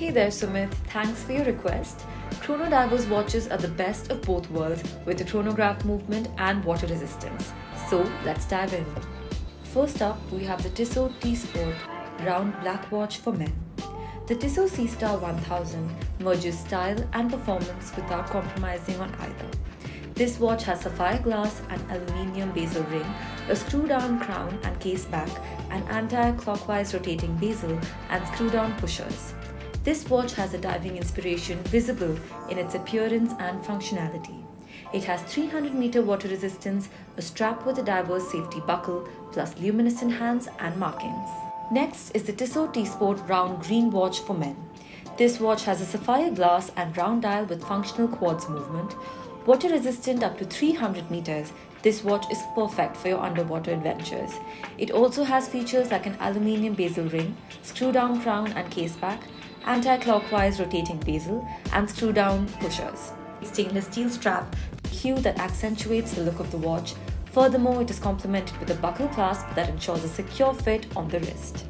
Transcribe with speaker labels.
Speaker 1: Hey there Sumit, thanks for your request. Chrono Divers watches are the best of both worlds with the chronograph movement and water resistance. So let's dive in. First up, we have the Tissot Seastar round black watch for men. The Tissot Seastar 1000 merges style and performance without compromising on either. This watch has sapphire glass and aluminium bezel ring, a screw-down crown and case back, an anti-clockwise rotating bezel, and screw-down pushers. This watch has a diving inspiration visible in its appearance and functionality. It has 300-meter water resistance, a strap with a diver's safety buckle, plus luminescent hands and markings. Next is the Tissot Seastar round green watch for men. This watch has a sapphire glass and round dial with functional quartz movement. Water resistant up to 300 meters, this watch is perfect for your underwater adventures. It also has features like an aluminium bezel ring, screw-down crown and case back, anti-clockwise rotating bezel, and screw-down pushers. Stainless steel strap, hue that accentuates the look of the watch. Furthermore, it is complemented with a buckle clasp that ensures a secure fit on the wrist.